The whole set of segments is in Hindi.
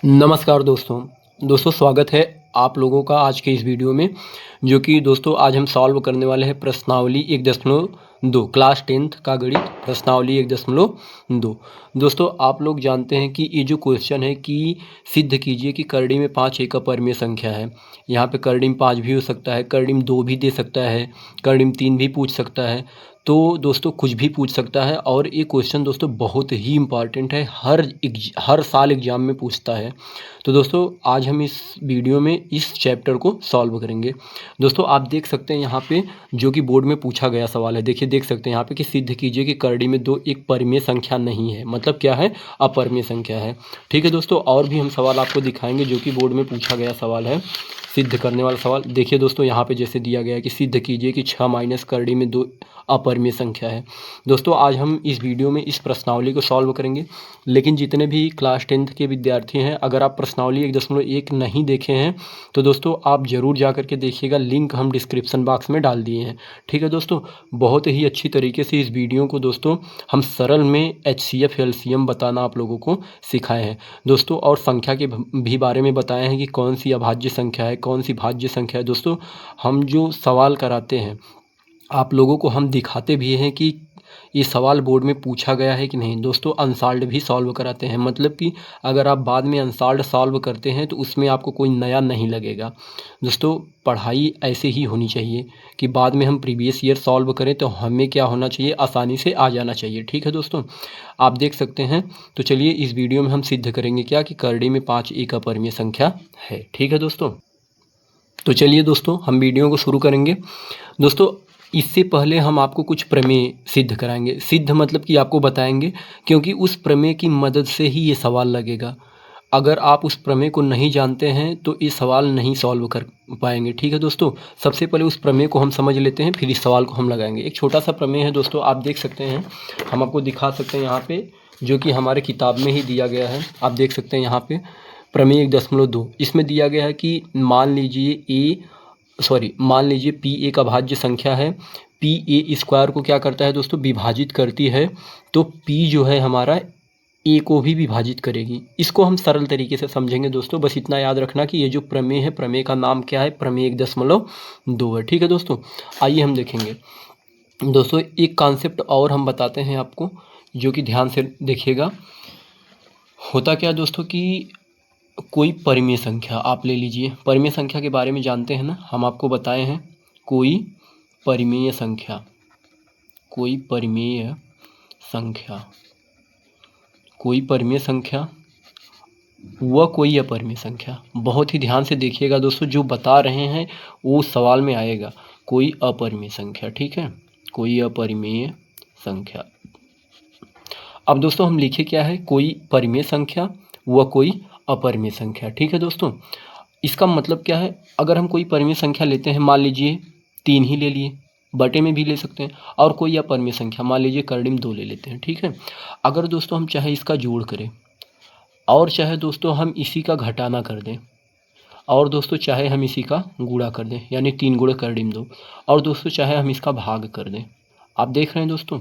नमस्कार दोस्तों स्वागत है आप लोगों का आज के इस वीडियो में। जो कि दोस्तों आज हम सॉल्व करने वाले हैं प्रश्नावली 1.2 क्लास 10th का गणित प्रश्नावली 1.2। दोस्तों आप लोग जानते हैं कि ये जो क्वेश्चन है कि सिद्ध कीजिए कि करड़ी में 5 एक अपरिमेय संख्या है। यहाँ पे करड़ी में 5 भी हो सकता है, करड़ी में 2 भी दे सकता है, करड़ी में 3 भी पूछ सकता है। तो दोस्तों कुछ भी पूछ सकता है और ये क्वेश्चन दोस्तों बहुत ही इम्पॉर्टेंट है, हर साल एग्ज़ाम में पूछता है। तो दोस्तों आज हम इस वीडियो में इस चैप्टर को सॉल्व करेंगे। दोस्तों आप देख सकते हैं यहाँ पे जो कि बोर्ड में पूछा गया सवाल है, देखिए देख सकते हैं यहाँ पे कि सिद्ध कीजिए कि करड़ी में 2 एक परिमेय संख्या नहीं है। मतलब क्या है? अपरिमेय संख्या है। ठीक है दोस्तों, और भी हम सवाल आपको दिखाएंगे जो कि बोर्ड में पूछा गया सवाल है, सिद्ध करने वाला सवाल। देखिए दोस्तों यहाँ पे जैसे दिया गया है कि सिद्ध कीजिए कि 6 माइनस करड़ी में 2 अपरिमेय संख्या है। दोस्तों आज हम इस वीडियो में इस प्रश्नावली को सॉल्व करेंगे। लेकिन जितने भी क्लास 10th के विद्यार्थी हैं, अगर आप प्रश्नावली 1.1 नहीं देखे हैं तो दोस्तों आप ज़रूर जा कर के देखिएगा, लिंक हम डिस्क्रिप्शन बॉक्स में डाल दिए हैं। ठीक है दोस्तों, बहुत ही अच्छी तरीके से इस वीडियो को दोस्तों हम सरल में HCF LCM बताना आप लोगों को सिखाए हैं दोस्तों, और संख्या के भी बारे में बताए हैं कि कौन सी अभाज्य संख्या है, कौन सी भाज्य संख्या है। दोस्तों हम जो सवाल कराते हैं आप लोगों को हम दिखाते भी हैं कि ये सवाल बोर्ड में पूछा गया है कि नहीं। दोस्तों अनसॉल्व्ड भी सॉल्व कराते हैं, मतलब कि अगर आप बाद में अनसॉल्व्ड सॉल्व करते हैं तो उसमें आपको कोई नया नहीं लगेगा। दोस्तों पढ़ाई ऐसे ही होनी चाहिए कि बाद में हम प्रीवियस ईयर सॉल्व करें तो हमें क्या होना चाहिए, आसानी से आ जाना चाहिए। ठीक है दोस्तों, आप देख सकते हैं। तो चलिए इस वीडियो में हम सिद्ध करेंगे क्या कि करड़ी में 5 एक अपरिमेय संख्या है। ठीक है दोस्तों, तो चलिए दोस्तों हम वीडियो को शुरू करेंगे। दोस्तों इससे पहले हम आपको कुछ प्रमेय सिद्ध कराएंगे। सिद्ध मतलब कि आपको बताएंगे, क्योंकि उस प्रमेय की मदद से ही ये सवाल लगेगा। अगर आप उस प्रमेय को नहीं जानते हैं तो ये सवाल नहीं सॉल्व कर पाएंगे। ठीक है दोस्तों, सबसे पहले उस प्रमेय को हम समझ लेते हैं, फिर इस सवाल को हम लगाएंगे। एक छोटा सा प्रमेय है दोस्तों, आप देख सकते हैं, हम आपको दिखा सकते हैं यहाँ पे, जो कि हमारे किताब में ही दिया गया है। आप देख सकते हैं यहाँ पे प्रमेय 1.2, इसमें दिया गया है कि मान लीजिए P एक अभाज्य संख्या है। P A स्क्वायर को क्या करता है दोस्तों, विभाजित करती है। तो P जो है हमारा A को भी विभाजित करेगी। इसको हम सरल तरीके से समझेंगे दोस्तों, बस इतना याद रखना कि ये जो प्रमेय है, प्रमेय का नाम क्या है, प्रमेय 1.2 है। ठीक है दोस्तों, आइए हम देखेंगे। दोस्तों एक कॉन्सेप्ट और हम बताते हैं आपको, जो कि ध्यान से देखिएगा। होता क्या दोस्तों कि कोई परिमेय संख्या आप ले लीजिए, परिमेय संख्या के बारे में जानते हैं ना, हम आपको बताए हैं। कोई परिमेय संख्या, कोई परिमेय संख्या, कोई परिमेय संख्या व कोई अपरिमेय संख्या। बहुत ही ध्यान से देखिएगा दोस्तों, जो बता रहे हैं वो सवाल में आएगा। कोई अपरिमेय संख्या, ठीक है, कोई अपरिमेय संख्या। अब दोस्तों हम लिखे क्या है, कोई परिमेय संख्या व कोई अपरिमेय संख्या। ठीक है दोस्तों, इसका मतलब क्या है, अगर हम कोई परिमेय संख्या लेते हैं, मान लीजिए 3 ही ले लिए, बटे में भी ले सकते हैं, और कोई अपरिमेय संख्या मान लीजिए करड़ी में 2 ले लेते हैं। ठीक है, अगर दोस्तों हम चाहे इसका जोड़ करें, और चाहे दोस्तों हम इसी का घटाना कर दें, और दोस्तों चाहे हम इसी का गुणा कर दें, यानी 3 गुणे करड़ी में 2, और दोस्तों चाहे हम इसका भाग कर दें। आप देख रहे हैं दोस्तों,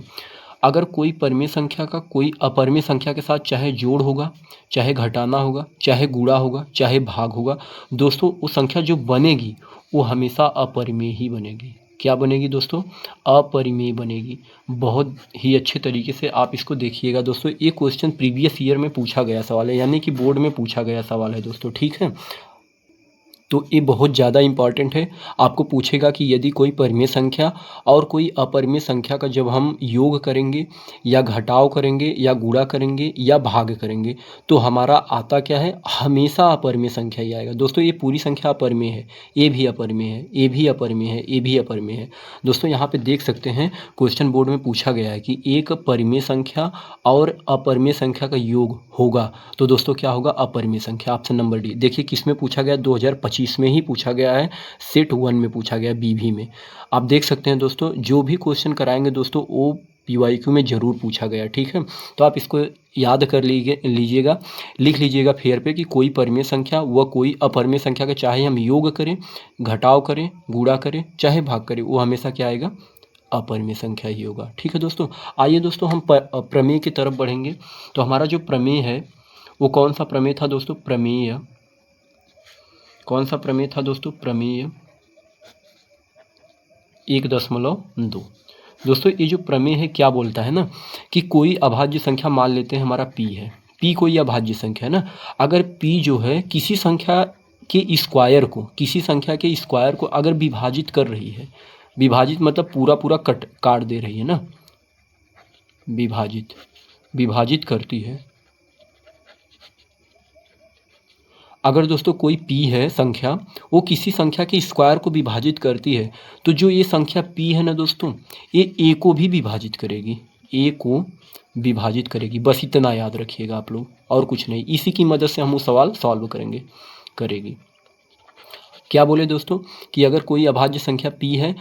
अगर कोई परिमेय संख्या का कोई अपरिमेय संख्या के साथ चाहे जोड़ होगा, चाहे घटाना होगा, चाहे गुणा होगा, चाहे भाग होगा, दोस्तों वो संख्या जो बनेगी वो हमेशा अपरिमेय ही बनेगी। क्या बनेगी दोस्तों? अपरिमेय बनेगी। बहुत ही अच्छे तरीके से आप इसको देखिएगा दोस्तों, ये क्वेश्चन प्रीवियस ईयर में पूछा गया सवाल है, यानी कि बोर्ड में पूछा गया सवाल है दोस्तों। ठीक है, तो ये बहुत ज़्यादा इम्पॉर्टेंट है। आपको पूछेगा कि यदि कोई परिमेय संख्या और कोई अपरिमेय संख्या का जब हम योग करेंगे या घटाव करेंगे या गुणा करेंगे या भाग करेंगे तो हमारा आता क्या है, हमेशा अपरिमेय संख्या ही आएगा। दोस्तों ये पूरी संख्या अपरिमेय है, ये भी अपरिमेय है, ये भी अपरिमेय है, ये भी अपरिमेय है। दोस्तों यहाँ पे देख सकते हैं क्वेश्चन बोर्ड में पूछा गया है कि एक परिमेय संख्या और अपरिमेय संख्या का योग होगा तो दोस्तों क्या होगा, अपरिमेय संख्या। Option number D. देखिए किस में पूछा गया, 2025 में ही पूछा गया है, सेट 1 में पूछा गया, BV में। आप देख सकते हैं दोस्तों, जो भी क्वेश्चन कराएंगे दोस्तों वो PYQ में ज़रूर पूछा गया। ठीक है, तो आप इसको याद कर लीजिएगा, लिख लीजिएगा फेयर पे कि कोई परिमेय संख्या व कोई अपरिमेय संख्या का चाहे हम योग करें, घटाव करें, गुणा करें, चाहे भाग करें, वो हमेशा क्या आएगा, अपरिमेय संख्या ही होगा। ठीक है दोस्तों, आइए दोस्तों हम प्रमेय की तरफ बढ़ेंगे। तो हमारा जो प्रमेय है वो कौन सा प्रमेय था दोस्तों? प्रमेय। कौन सा प्रमेय था दोस्तों? प्रमेय 1.2। दोस्तों ये जो प्रमेय है क्या बोलता है ना कि कोई अभाज्य संख्या मान लेते हैं हमारा p है, p कोई अभाज्य संख्या है ना, अगर p जो है किसी संख्या के स्क्वायर को, किसी संख्या के स्क्वायर को अगर विभाजित कर रही है, विभाजित मतलब पूरा पूरा काट दे रही है ना, विभाजित करती है। अगर दोस्तों कोई p है संख्या, वो किसी संख्या के स्क्वायर को विभाजित करती है, तो जो ये संख्या p है ना दोस्तों, ये a को भी विभाजित करेगी, a को विभाजित करेगी। बस इतना याद रखिएगा आप लोग, और कुछ नहीं। इसी की मदद से हम वो सवाल सॉल्व करेगी। क्या बोले दोस्तों कि अगर कोई अभाज्य संख्या p है,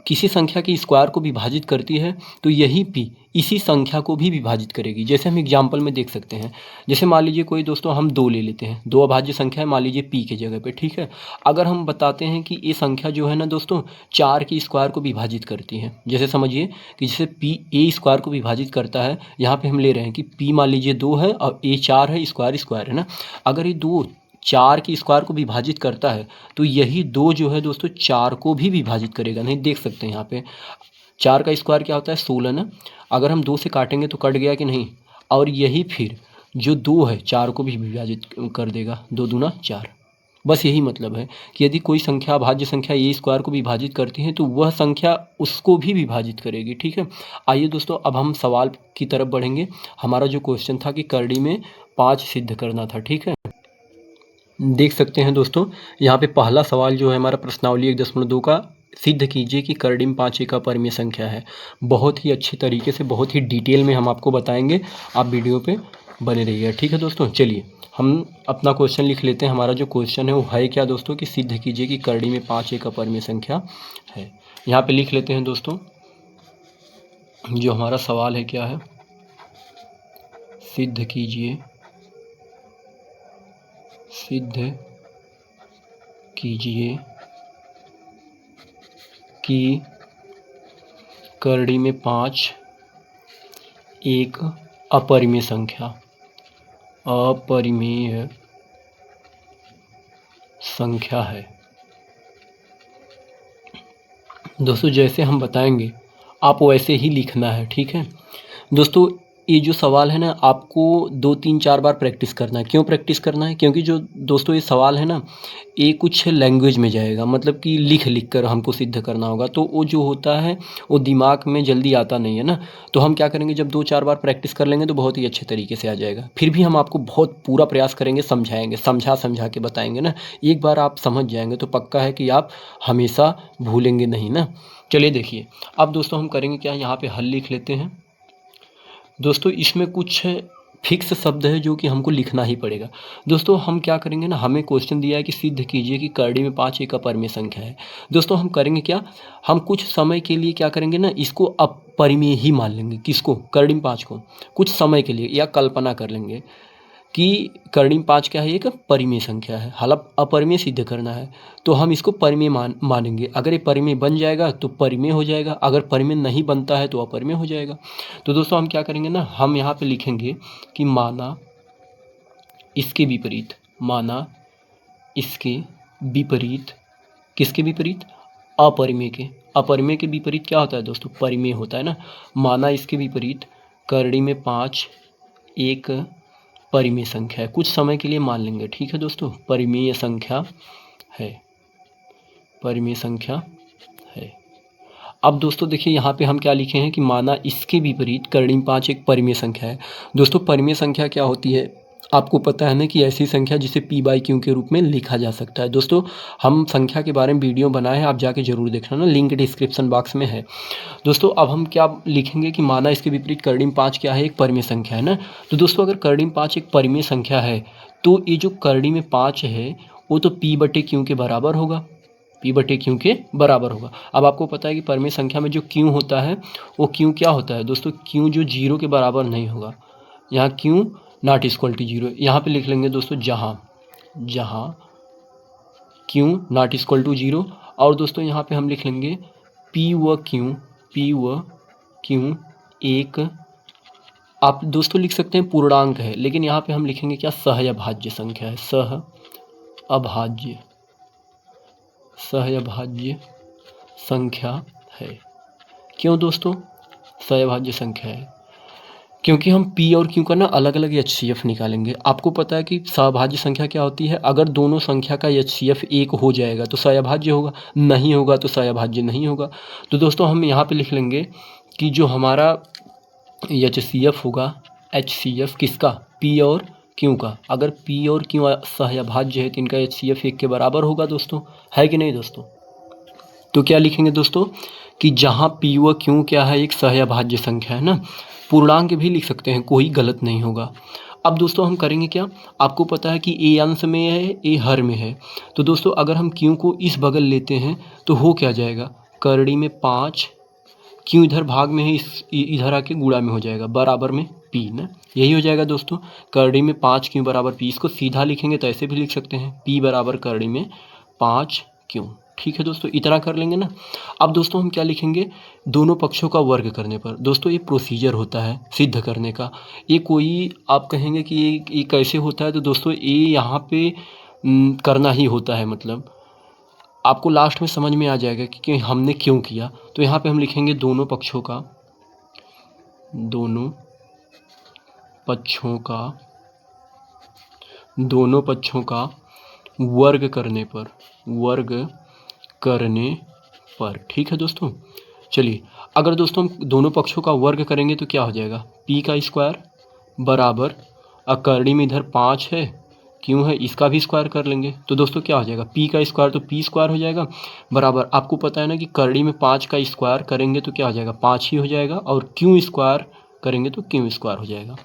किसी संख्या के स्क्वायर को विभाजित करती है, तो यही p इसी संख्या को भी विभाजित करेगी। जैसे हम एग्जाम्पल में देख सकते हैं, जैसे मान लीजिए कोई दोस्तों हम 2 ले लेते हैं, 2 अभाज्य संख्या है मान लीजिए p के जगह पे, ठीक है। अगर हम बताते हैं कि ये संख्या जो है ना दोस्तों 4 के स्क्वायर को विभाजित करती है, जैसे समझिए कि जैसे p a स्क्वायर को विभाजित करता है, यहाँ पे हम ले रहे हैं कि p मान लीजिए 2 है और a 4 है, स्क्वायर है ना। अगर ये 2 4 के स्क्वायर को विभाजित करता है, तो यही 2 जो है दोस्तों 4 को भी विभाजित करेगा। नहीं, देख सकते हैं यहाँ पे 4 का स्क्वायर क्या होता है? 16 ना। अगर हम 2 से काटेंगे तो कट गया कि नहीं, और यही फिर जो 2 है 4 को भी विभाजित कर देगा, 2 दूना 4। बस यही मतलब है कि यदि कोई संख्या अभाज्य संख्या ए स्क्वायर को विभाजित करती है, तो वह संख्या उसको भी विभाजित करेगी, ठीक है। आइए दोस्तों अब हम सवाल की तरफ बढ़ेंगे। हमारा जो क्वेश्चन था कि करड़ी में 5 सिद्ध करना था, ठीक है। देख सकते हैं दोस्तों यहाँ पे पहला सवाल जो है हमारा प्रश्नावली 1.2 का, सिद्ध कीजिए कि करड़ी में 5 एक अपरिमेय संख्या है। बहुत ही अच्छी तरीके से, बहुत ही डिटेल में हम आपको बताएंगे, आप वीडियो पे बने रहिए, ठीक है दोस्तों। चलिए हम अपना क्वेश्चन लिख लेते हैं। हमारा जो क्वेश्चन है वो है क्या दोस्तों कि सिद्ध कीजिए कि करड़ी में 5 एक अपरिमेय संख्या है। यहाँ पे लिख लेते हैं दोस्तों, जो हमारा सवाल है क्या है, सिद्ध कीजिए कि करड़ी में 5 एक अपरिमेय संख्या है। दोस्तों जैसे हम बताएंगे आप वैसे ही लिखना है, ठीक है दोस्तों। ये जो सवाल है ना आपको 2-3-4 बार प्रैक्टिस करना है। क्यों प्रैक्टिस करना है? क्योंकि जो दोस्तों ये सवाल है ना, ये कुछ लैंग्वेज में जाएगा, मतलब कि लिख कर हमको सिद्ध करना होगा, तो वो जो होता है वो दिमाग में जल्दी आता नहीं है ना। तो हम क्या करेंगे, जब 2-4 बार प्रैक्टिस कर लेंगे तो बहुत ही अच्छे तरीके से आ जाएगा। फिर भी हम आपको बहुत पूरा प्रयास करेंगे, समझाएंगे, समझा के बताएंगे ना। एक बार आप समझ जाएंगे तो पक्का है कि आप हमेशा भूलेंगे नहीं ना। चलिए देखिए अब दोस्तों हम करेंगे क्या, यहाँ पे हल लिख लेते हैं। दोस्तों इसमें कुछ फिक्स शब्द है जो कि हमको लिखना ही पड़ेगा। दोस्तों हम क्या करेंगे ना, हमें क्वेश्चन दिया है कि सिद्ध कीजिए कि करड़ी में 5 एक अपरिमेय संख्या है। दोस्तों हम करेंगे क्या, हम कुछ समय के लिए क्या करेंगे ना, इसको अपरिमेय ही मान लेंगे। किसको? करड़ी में 5 को कुछ समय के लिए, या कल्पना कर लेंगे कि करड़ी में 5 क्या है, एक परिमेय संख्या है। हालांकि अपरिमेय सिद्ध करना है तो हम इसको परिमेय मानेंगे। अगर ये परिमेय बन जाएगा तो परिमेय हो जाएगा, अगर परिमेय नहीं बनता है तो अपरिमेय हो जाएगा। तो दोस्तों हम क्या करेंगे ना, हम यहाँ पे लिखेंगे कि माना इसके विपरीत, किसके विपरीत? अपरिमेय के। अपरिमेय के विपरीत क्या होता है दोस्तों? परिमेय होता है ना। माना इसके विपरीत करड़ी में 5 एक परिमेय संख्या है। कुछ समय के लिए मान लेंगे, ठीक है दोस्तों। परिमेय संख्या है। अब दोस्तों देखिए यहाँ पे हम क्या लिखे हैं कि माना इसके विपरीत करड़ी में 5 एक परिमेय संख्या है। दोस्तों परिमेय संख्या क्या होती है आपको पता है ना, कि ऐसी संख्या जिसे p/q के रूप में लिखा जा सकता है। दोस्तों हम संख्या के बारे में वीडियो बनाए हैं, आप जाके जरूर देखना ना, लिंक डिस्क्रिप्शन बॉक्स में है। दोस्तों अब हम क्या लिखेंगे कि माना इसके विपरीत करड़ी में 5 क्या है, एक परिमेय संख्या है ना। तो दोस्तों अगर करड़ी में 5 एक परिमेय संख्या है तो ये जो करड़ी में 5 है वो तो p/q के बराबर होगा, p/q के बराबर होगा। अब आपको पता है कि परिमेय संख्या में जो q होता है वो q क्या होता है दोस्तों, q जो 0 के बराबर नहीं होगा। यहाँ q नॉट इक्वल टू 0, यहाँ पे लिख लेंगे दोस्तों जहाँ q नॉट इक्वल टू 0। और दोस्तों यहाँ पे हम लिख लेंगे p व q एक आप दोस्तों लिख सकते हैं पूर्णांक है, लेकिन यहाँ पे हम लिखेंगे क्या, सहअभाज्य संख्या है, सहअभाज्य संख्या है। क्यों दोस्तों सहअभाज्य संख्या है? क्योंकि हम P और Q का ना अलग अलग HCF निकालेंगे। आपको पता है कि सहभाज्य संख्या क्या होती है, अगर दोनों संख्या का HCF एक हो जाएगा तो सहअभाज्य होगा, नहीं होगा तो सहअभाज्य नहीं होगा। तो दोस्तों हम यहाँ पे लिख लेंगे कि जो हमारा HCF होगा, HCF किसका, P और Q का, अगर P और Q सहअभाज्य है तो इनका HCF एक के बराबर होगा दोस्तों, है कि नहीं दोस्तों। तो क्या लिखेंगे दोस्तों कि जहाँ P व Q क्या है, एक सहअभाज्य संख्या है ना, पूर्णांक भी लिख सकते हैं, कोई गलत नहीं होगा। अब दोस्तों हम करेंगे क्या, आपको पता है कि A अंश में है, A हर में है, तो दोस्तों अगर हम Q को इस बगल लेते हैं तो हो क्या जाएगा, करड़ी में 5, Q इधर भाग में है, इस इधर आके गुणा में हो जाएगा, बराबर में P ना, यही हो जाएगा दोस्तों, करड़ी में 5 Q बराबर P। इसको सीधा लिखेंगे तो ऐसे भी लिख सकते हैं, P बराबर करड़ी में 5 Q। ठीक है दोस्तों, इतना कर लेंगे ना। अब दोस्तों हम क्या लिखेंगे, दोनों पक्षों का वर्ग करने पर। दोस्तों ये प्रोसीजर होता है सिद्ध करने का, ये कोई आप कहेंगे कि ये कैसे होता है, तो दोस्तों ये यहाँ पे करना ही होता है, मतलब आपको लास्ट में समझ में आ जाएगा कि हमने क्यों किया। तो यहाँ पे हम लिखेंगे दोनों पक्षों का वर्ग करने पर, ठीक है दोस्तों। चलिए, अगर दोस्तों हम दोनों पक्षों का वर्ग करेंगे तो क्या हो जाएगा, P का स्क्वायर बराबर, करड़ी में इधर 5 है, क्यों है, इसका भी स्क्वायर कर लेंगे, तो दोस्तों क्या हो जाएगा, P का स्क्वायर तो P स्क्वायर हो जाएगा, बराबर आपको पता है ना कि करड़ी में 5 का स्क्वायर करेंगे तो क्या हो जाएगा, 5 ही हो जाएगा, और Q स्क्वायर करेंगे तो Q स्क्वायर हो जाएगा।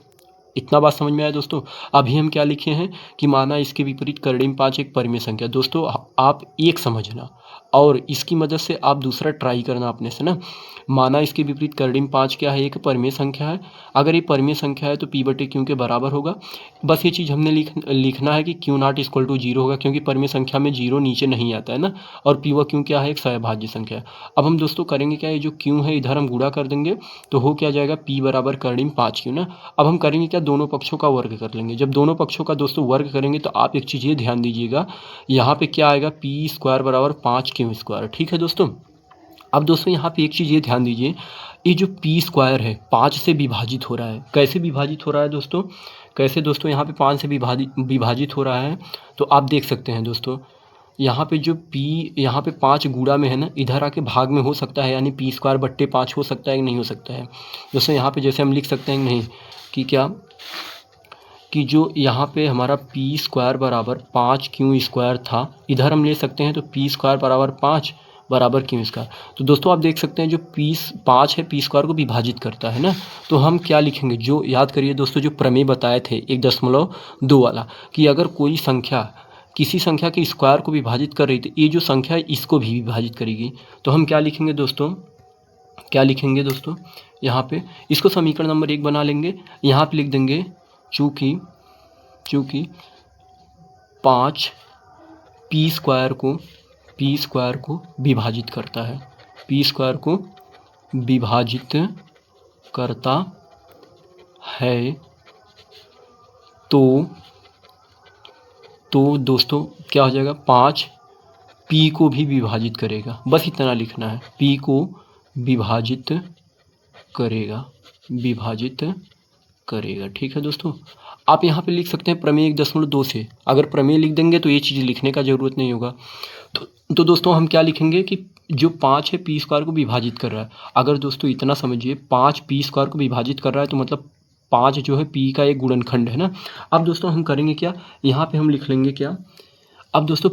इतना बात समझ में आया दोस्तों। अभी हम क्या लिखे हैं कि माना इसके विपरीत करड़ी में 5 एक परिमेय संख्या। दोस्तों आप एक समझना और इसकी मदद से आप दूसरा ट्राई करना अपने से ना। माना इसके विपरीत करड़ी में 5 क्या है, एक परिमेय संख्या है। अगर ये परिमेय संख्या है तो P बटे Q के बराबर होगा। बस ये चीज़ हमने लिखना है कि Q नॉट इक्वल टू 0 होगा, क्योंकि परिमेय संख्या में 0 नीचे नहीं आता है ना, और P व Q क्या है, एक सहभाज्य संख्या है। अब हम दोस्तों करेंगे क्या, ये जो Q है इधर हम गुणा कर देंगे तो हो क्या जाएगा, P बराबर करड़ी में 5 Q ना। अब हम करेंगे क्या, दोनों पक्षों का वर्ग कर लेंगे। जब दोनों पक्षों का दोस्तों वर्ग करेंगे तो आप एक चीज़ ये ध्यान दीजिएगा, यहाँ पे क्या आएगा, P स्क्वायर बराबर 5 Q स्क्वायर। ठीक है दोस्तों। अब दोस्तों यहाँ पे एक चीज़ ये ध्यान दीजिए, ये जो P स्क्वायर है 5 से विभाजित हो रहा है। कैसे विभाजित हो रहा है दोस्तों, कैसे दोस्तों, यहाँ पे 5 से विभाजित हो रहा है, तो आप देख सकते हैं दोस्तों, यहाँ पे जो P, यहाँ पे 5 गुणा में है ना, इधर आके भाग में हो सकता है, यानी P स्क्वायर बट्टे 5 हो सकता है कि नहीं हो सकता है दोस्तों। यहाँ पे जैसे हम लिख सकते हैं नहीं कि क्या, कि जो यहाँ पे हमारा P स्क्वायर बराबर 5 Q स्क्वायर था, इधर हम ले सकते हैं तो P स्क्वायर बराबर 5 बराबर Q स्क्वायर। तो दोस्तों आप देख सकते हैं जो P 5 है P स्क्वायर को विभाजित करता है ना, तो हम क्या लिखेंगे, जो याद करिए दोस्तों, जो प्रमेय बताए थे 1.2 वाला, कि अगर कोई संख्या किसी संख्या के स्क्वायर को विभाजित कर रही थी, ये जो संख्या है इसको भी विभाजित करेगी, तो हम क्या लिखेंगे दोस्तों, क्या लिखेंगे दोस्तों, यहाँ पे इसको समीकरण नंबर 1 बना लेंगे। यहाँ पे लिख देंगे चूँकि 5 P स्क्वायर को विभाजित करता है, P स्क्वायर को विभाजित करता है, तो दोस्तों क्या हो जाएगा, 5 P को भी विभाजित करेगा। बस इतना लिखना है, P को विभाजित करेगा। ठीक है दोस्तों। आप यहाँ पे लिख सकते हैं प्रमेय 1.2 से, अगर प्रमेय लिख देंगे तो ये चीज़ लिखने का ज़रूरत नहीं होगा। तो दोस्तों हम क्या लिखेंगे कि जो 5 है P स्क्वायर को विभाजित कर रहा है। अगर दोस्तों इतना समझिए, 5 P स्क्वायर को विभाजित कर रहा है तो मतलब 5 जो है P का एक गुणनखंड है ना। अब दोस्तों हम करेंगे क्या, यहाँ पे हम लिख लेंगे क्या, अब दोस्तों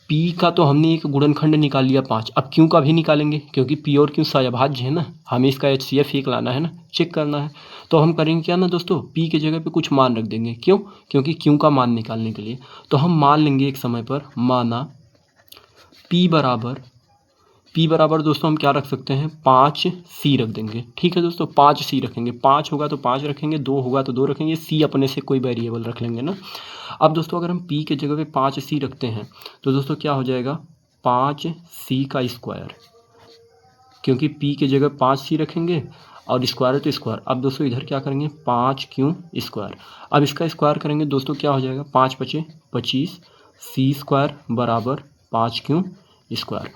P का तो हमने एक गुणनखंड निकाल लिया 5, अब Q का भी निकालेंगे, क्योंकि P और Q सहअभाज्य है ना, हमें इसका HCF एक लाना है ना, चेक करना है। तो हम करेंगे क्या ना दोस्तों, P के जगह पे कुछ मान रख देंगे, क्यों, क्योंकि Q का मान निकालने के लिए। तो हम मान लेंगे एक समय पर, माना P बराबर दोस्तों हम क्या रख सकते हैं, 5C रख देंगे। ठीक है दोस्तों, 5C रखेंगे, 5 होगा तो 5 रखेंगे, 2 होगा तो 2 रखेंगे, C अपने से कोई वेरिएबल रख लेंगे ना। अब दोस्तों अगर हम P के जगह पे 5C रखते हैं तो दोस्तों क्या हो जाएगा, 5C का स्क्वायर, क्योंकि P के जगह 5C रखेंगे और स्क्वायर है तो स्क्वायर। अब दोस्तों इधर क्या करेंगे 5q²। अब इसका स्क्वायर करेंगे दोस्तों क्या हो जाएगा 5 × 25 c² बराबर 5q²।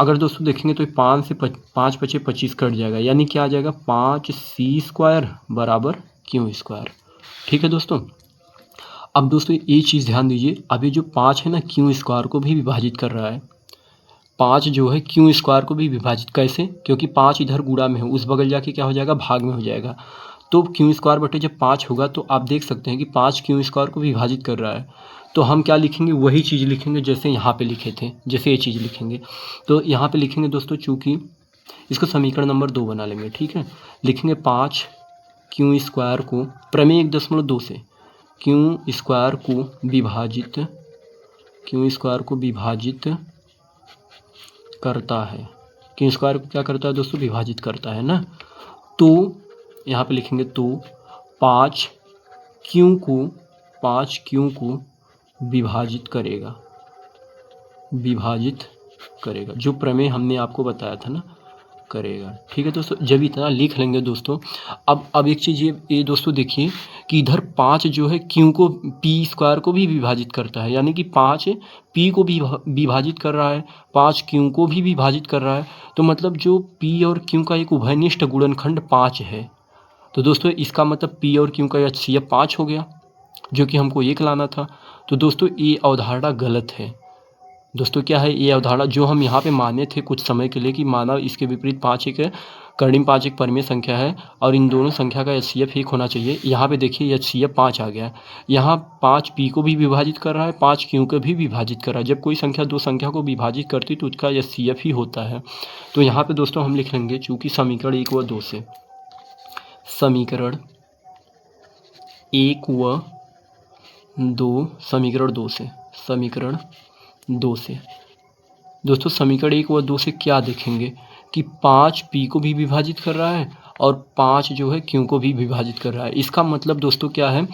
अगर दोस्तों देखेंगे तो 5 से 5 × 25 कट जाएगा, यानी क्या आ जाएगा 5c² बराबर q²। ठीक है दोस्तों। अब दोस्तों ये चीज़ ध्यान दीजिए, अभी जो 5 है ना q² को भी विभाजित कर रहा है। 5 जो है q² को भी विभाजित कैसे, क्योंकि 5 इधर गुणा में है, उस बगल जाके क्या हो जाएगा भाग में हो जाएगा। तो q² बटे जब 5 होगा तो आप देख सकते हैं कि 5 q² को विभाजित कर रहा है। तो हम क्या लिखेंगे, वही चीज़ लिखेंगे जैसे यहाँ पे लिखे थे, जैसे ये चीज़ लिखेंगे। तो यहाँ पे लिखेंगे दोस्तों, चूँकि इसको समीकरण नंबर 2 बना लेंगे। ठीक है, लिखेंगे 5 q² को प्रमेय 1.2 से q² को विभाजित करता है। q² को क्या करता है दोस्तों, विभाजित करता है ना। तो यहाँ पे लिखेंगे तो 5q को विभाजित करेगा, जो प्रमेय हमने आपको बताया था ना, करेगा। ठीक है दोस्तों, जब इतना लिख लेंगे दोस्तों, अब एक चीज़ ये दोस्तों देखिए कि इधर 5 जो है p² को भी विभाजित करता है, यानी कि 5 p को भी विभाजित कर रहा है, 5 q को भी विभाजित कर रहा है। तो मतलब जो p और q का एक उभयनिष्ठ गुणनखंड 5 है, तो दोस्तों इसका मतलब p और q का HCF 5 हो गया, जो कि हमको 1 लाना था। तो दोस्तों ये अवधारणा गलत है। दोस्तों क्या है, ये अवधारणा जो हम यहाँ पे माने थे कुछ समय के लिए कि माना इसके विपरीत 5 एक है, कर्णिम 5 एक परिमेय संख्या है और इन दोनों संख्या का HCF 1 होना चाहिए। यहाँ पे देखिए HCF 5 आ गया है। यहाँ 5 p को भी विभाजित कर रहा है, 5 q को भी विभाजित कर रहा है। जब कोई संख्या दो संख्या को विभाजित करती तो उसका HCF ही होता है। तो यहाँ पे दोस्तों हम लिख लेंगे, चूँकि समीकरण 1 व 2 से, समीकरण 2 से दोस्तों समीकरण 1 व 2 से क्या देखेंगे कि 5 p को भी विभाजित कर रहा है और 5 जो है q को भी विभाजित कर रहा है। इसका मतलब दोस्तों क्या है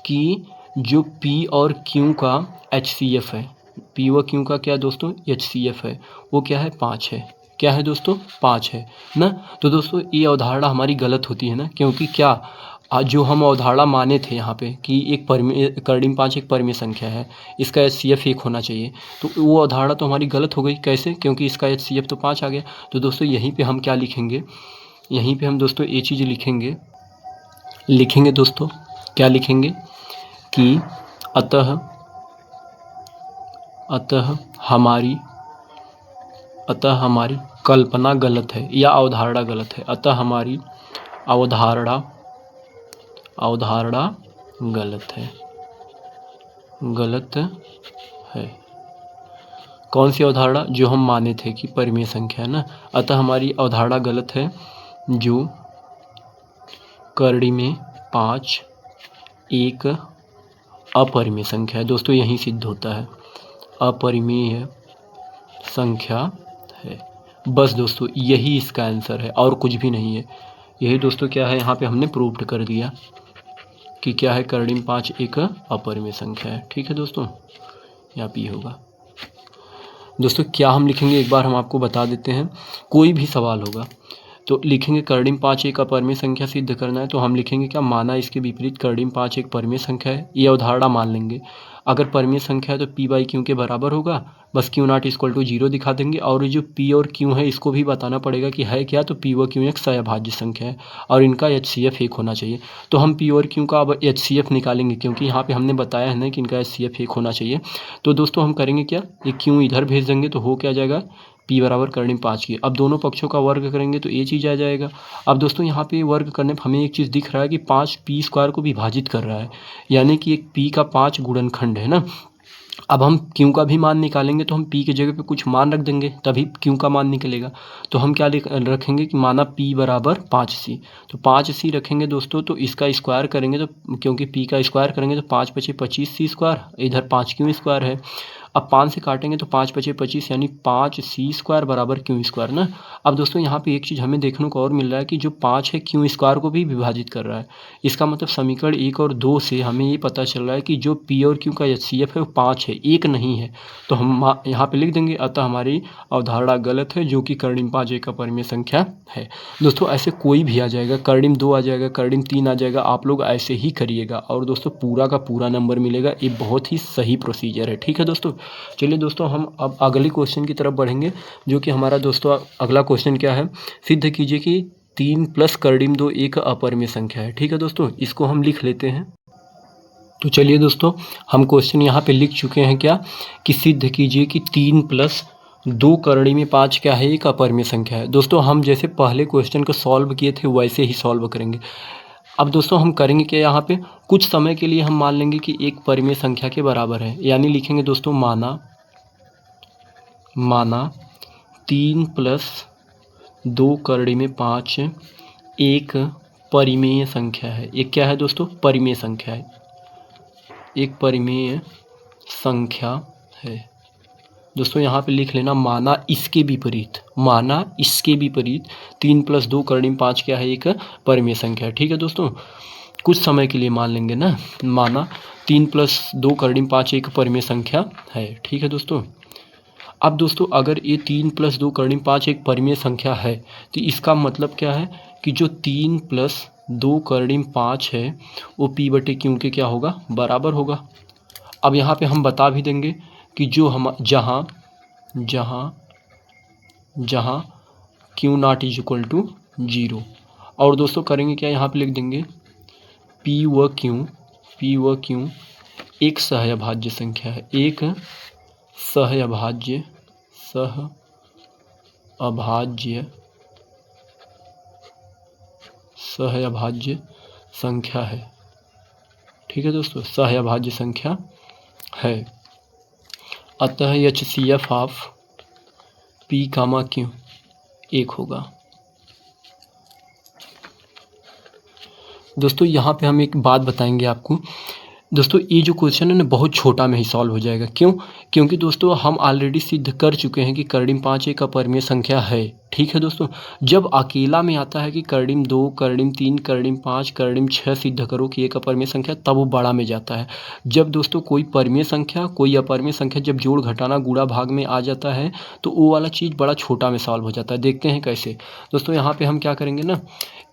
कि जो p और q का HCF है, p व q का क्या दोस्तों HCF है, वो क्या है 5 है। क्या है दोस्तों 5 है ना। तो दोस्तों ये अवधारणा हमारी गलत होती है ना, क्योंकि क्या जो हम अवधारणा माने थे यहाँ पे कि एक कर्णिम 5 एक परिमेय संख्या है, इसका HCF 1 होना चाहिए, तो वो अवधारणा तो हमारी गलत हो गई। कैसे, क्योंकि इसका HCF तो 5 आ गया। तो दोस्तों यहीं पे हम क्या लिखेंगे, यहीं पे हम दोस्तों ये चीज़ लिखेंगे दोस्तों, क्या लिखेंगे कि अतः हमारी कल्पना गलत है या अवधारणा गलत है। अतः हमारी अवधारणा गलत है। कौन सी अवधारणा, जो हम माने थे कि परिमेय संख्या है ना। अतः हमारी अवधारणा गलत है, जो कर्णिम 5 एक अपरिमेय संख्या है। दोस्तों यही सिद्ध होता है, अपरिमेय संख्या है। बस दोस्तों यही इसका आंसर है और कुछ भी नहीं है। यही दोस्तों क्या है, यहाँ पे हमने प्रूव्ड कर दिया कि क्या है, कर्णिम 5 एक अपरिमेय संख्या है। ठीक है दोस्तों, यहाँ पे होगा। दोस्तों क्या हम लिखेंगे एक बार हम आपको बता देते हैं। कोई भी सवाल होगा तो लिखेंगे कर्णिम 5 एक अपरिमेय संख्या सिद्ध करना है, तो हम लिखेंगे क्या, माना इसके विपरीत कर्णिम 5 एक परिमेय संख्या है। ये अवधारणा मान लेंगे। अगर परिमेय संख्या है तो p/q के बराबर होगा, बस q0 = 0 दिखा देंगे। और ये जो p और q है इसको भी बताना पड़ेगा कि है क्या, तो p व q एक सहअभाज्य संख्या है और इनका HCF 1 होना चाहिए। तो हम p और q का अब HCF निकालेंगे, क्योंकि यहाँ पे हमने बताया है ना कि इनका HCF 1 होना चाहिए। तो दोस्तों हम करेंगे क्या, ये q इधर भेज देंगे तो हो क्या जाएगा, p बराबर कर्णिम 5 की। अब दोनों पक्षों का वर्ग करेंगे तो ये चीज़ आ जाएगा। अब दोस्तों यहाँ पे वर्ग करने पर हमें एक चीज़ दिख रहा है कि 5 p² को विभाजित कर रहा है, यानी कि एक p का 5 गुणनखंड है ना। अब हम q का भी मान निकालेंगे तो हम p की जगह पे कुछ मान रख देंगे, तभी q का मान निकलेगा। तो हम क्या रखेंगे कि माना p बराबर 5c, तो 5c रखेंगे दोस्तों। तो इसका स्क्वायर करेंगे तो, क्योंकि p का स्क्वायर करेंगे तो 5 × 25 c², इधर 5q² है। अब 5 से काटेंगे तो 5 पचे 25 यानी 5c² बराबर q² ना। अब दोस्तों यहाँ पे एक चीज़ हमें देखने को और मिल रहा है कि जो 5 है q² को भी विभाजित कर रहा है। इसका मतलब समीकरण 1 और 2 से हमें ये पता चल रहा है कि जो p और q का HCF है वो 5 है, 1 नहीं है। तो हम यहाँ पे लिख देंगे, अतः हमारी अवधारणा गलत है, जो कि कर्णिम 5 एक अपरिमेय संख्या है। दोस्तों ऐसे कोई भी आ जाएगा, कर्णिम 2 आ जाएगा, कर्णिम 3 आ जाएगा, आप लोग ऐसे ही करिएगा और दोस्तों पूरा का पूरा नंबर मिलेगा। ये बहुत ही सही प्रोसीजर है, ठीक है दोस्तों। चलिए दोस्तों हम अब अगले क्वेश्चन की तरफ बढ़ेंगे, जो कि हमारा दोस्तों अगला क्वेश्चन क्या है, सिद्ध कीजिए कि 3 + कर्णिम 2 एक अपरिमेय संख्या है। ठीक है दोस्तों, इसको हम लिख लेते हैं। तो चलिए दोस्तों हम क्वेश्चन यहाँ पे लिख चुके हैं क्या, कि सिद्ध कीजिए कि 3 + 2 कर्णिम 5 क्या है, एक अपरिमेय संख्या है। दोस्तों हम जैसे पहले क्वेश्चन को सॉल्व किए थे वैसे ही सॉल्व करेंगे। अब दोस्तों हम करेंगे क्या, यहाँ पे कुछ समय के लिए हम मान लेंगे कि एक परिमेय संख्या के बराबर है, यानी लिखेंगे दोस्तों माना 3 + 2 कर्णिम 5 एक परिमेय संख्या है। एक क्या है दोस्तों, परिमेय संख्या है, एक परिमेय संख्या है। दोस्तों यहाँ पे लिख लेना माना इसके विपरीत, 3 + 2 कर्णिम 5 क्या है, एक परिमेय संख्या है। ठीक है दोस्तों, कुछ समय के लिए मान लेंगे ना, माना 3 + 2 कर्णिम 5 एक परिमेय संख्या है। ठीक है दोस्तों, अब दोस्तों अगर ये 3 + 2 कर्णिम 5 एक परिमेय संख्या है तो इसका मतलब क्या है कि जो 3 + 2 कर्णिम 5 है वो p/q के क्या होगा, बराबर होगा। अब यहाँ पे हम बता भी देंगे कि जो हम जहाँ q ≠ 0, और दोस्तों करेंगे क्या, यहाँ पे लिख देंगे p व q एक सहअभाज्य संख्या है, एक सहअभाज्य संख्या है। ठीक है दोस्तों, सहअभाज्य संख्या है। अतः HCF ऑफ p, q 1 होगा। दोस्तों यहाँ पे हम एक बात बताएंगे आपको। दोस्तों ये जो क्वेश्चन है ना बहुत छोटा में ही सॉल्व हो जाएगा। क्यों? क्योंकि दोस्तों हम ऑलरेडी सिद्ध कर चुके हैं कि कर्णिम 5 एक अपरिमेय संख्या है। ठीक है दोस्तों, जब अकेला में आता है कि कर्णिम 2, कर्णिम 3, कर्णिम 5, कर्णिम 6 सिद्ध करो कि एक अपरिमेय संख्या, तब वो बड़ा में जाता है। जब दोस्तों कोई परिमेय संख्या कोई अपरिमेय संख्या जब जोड़ घटाना गुणा भाग में आ जाता है तो वो वाला चीज़ बड़ा छोटा में सॉल्व हो जाता है। देखते हैं कैसे। दोस्तों यहाँ पे हम क्या करेंगे ना,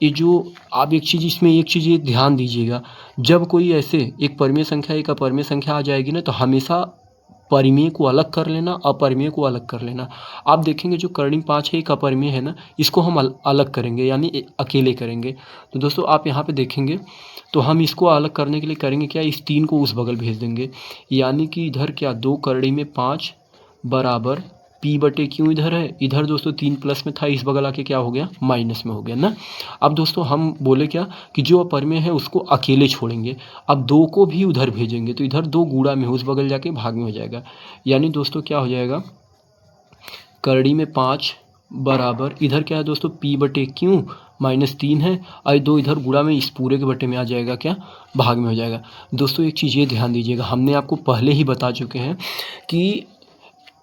ये जो आप एक चीज़ ये ध्यान दीजिएगा, जब कोई ऐसे एक परिमेय संख्या एक अपरिमेय संख्या आ जाएगी ना तो हमेशा परिमेय को अलग कर लेना, अपरिमेय को अलग कर लेना। आप देखेंगे जो कर्णिम 5 है एक अपरिमेय है ना, इसको हम अलग करेंगे यानी अकेले करेंगे। तो दोस्तों आप यहाँ पे देखेंगे तो हम इसको अलग करने के लिए करेंगे क्या, इस 3 को उस बगल भेज देंगे, यानी कि इधर क्या 2 कर्णिम 5 बराबर p/q इधर है, इधर दोस्तों 3 प्लस में था, इस बगल आके क्या हो गया, माइनस में हो गया ना। अब दोस्तों हम बोले क्या कि जो अपरिमेय है उसको अकेले छोड़ेंगे, अब 2 को भी उधर भेजेंगे तो इधर 2 गुणा में उस बगल जाके भाग में हो जाएगा, यानी दोस्तों क्या हो जाएगा, कर्णिम 5 बराबर इधर क्या है दोस्तों p/q -3 है, और 2 इधर गुणा में इस पूरे के बटे में आ जाएगा, क्या भाग में हो जाएगा। दोस्तों एक चीज़ ये ध्यान दीजिएगा, हमने आपको पहले ही बता चुके हैं कि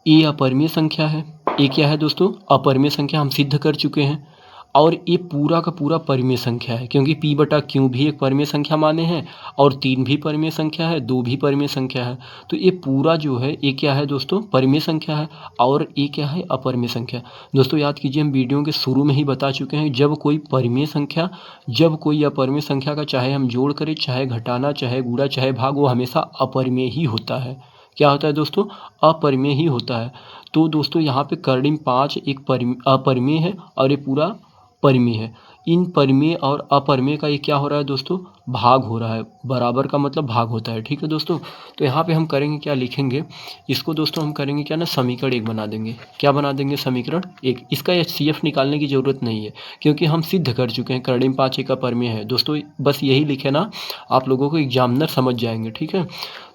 ये अपरिमेय संख्या है। ये क्या है दोस्तों, अपरिमेय संख्या हम सिद्ध कर चुके हैं, और ये पूरा का पूरा परिमेय संख्या है, क्योंकि p/q भी एक परिमेय संख्या माने हैं, और 3 भी परिमेय संख्या है, 2 भी परिमेय संख्या है। तो ये पूरा जो है ये क्या है दोस्तों, परिमेय संख्या है, और ये क्या है, अपरिमेय संख्या। दोस्तों याद कीजिए हम वीडियो के शुरू में ही बता चुके हैं, जब कोई परिमेय संख्या जब कोई अपरिमेय संख्या का चाहे हम जोड़ करें, चाहे घटाना, चाहे गुणा, चाहे भाग, वो हमेशा अपरिमेय ही होता है। क्या होता है दोस्तों, अपरिमेय ही होता है। तो दोस्तों यहाँ पे कर्णिम 5 एक अपरिमेय है और ये पूरा परिमेय है। इन परिमेय और अपरिमेय का ये क्या हो रहा है दोस्तों, भाग हो रहा है। बराबर का मतलब भाग होता है। ठीक है दोस्तों, तो यहाँ पे हम करेंगे क्या, लिखेंगे इसको दोस्तों, हम करेंगे क्या ना, समीकरण 1 बना देंगे। क्या बना देंगे, समीकरण 1। इसका HCF निकालने की ज़रूरत नहीं है, क्योंकि हम सिद्ध कर चुके हैं कर्णिम 5 एक अपरिमेय है। दोस्तों बस यही लिखे ना, आप लोगों को एग्जामिनर समझ जाएंगे। ठीक है,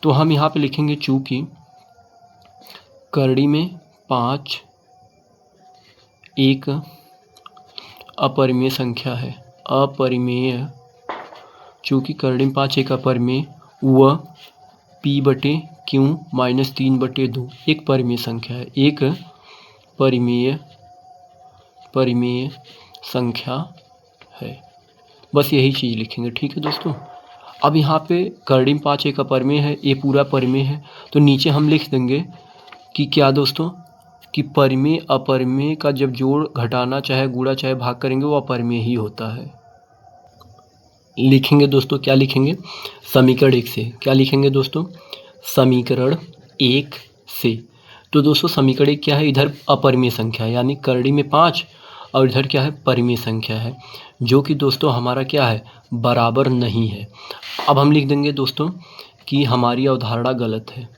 तो हम यहाँ पे लिखेंगे चूँकि कर्णिम 5 एक अपरिमेय संख्या है, चूँकि कर्णिम 5 एक अपरिमेय व p/q क्यू माइनस 3/2 एक परिमेय संख्या है, एक परिमेय संख्या है। बस यही चीज़ लिखेंगे। ठीक है दोस्तों। अब यहाँ पे कर्डिम 5 एक अपरिमेय है, ये पूरा परिमेय है, तो नीचे हम लिख देंगे कि क्या दोस्तों, कि परिमेय अपरिमेय का जब जोड़ घटाना चाहे गुणा चाहे भाग करेंगे वो अपरिमेय ही होता है। लिखेंगे दोस्तों, क्या लिखेंगे, समीकरण 1 से। क्या लिखेंगे दोस्तों, समीकरण 1 से। तो दोस्तों समीकरण 1 क्या है, इधर अपरिमेय संख्या है यानी कर्डी में 5 और इधर क्या है, परिमेय संख्या है, जो कि दोस्तों हमारा क्या है, बराबर नहीं है। अब हम लिख देंगे दोस्तों कि हमारी अवधारणा गलत है,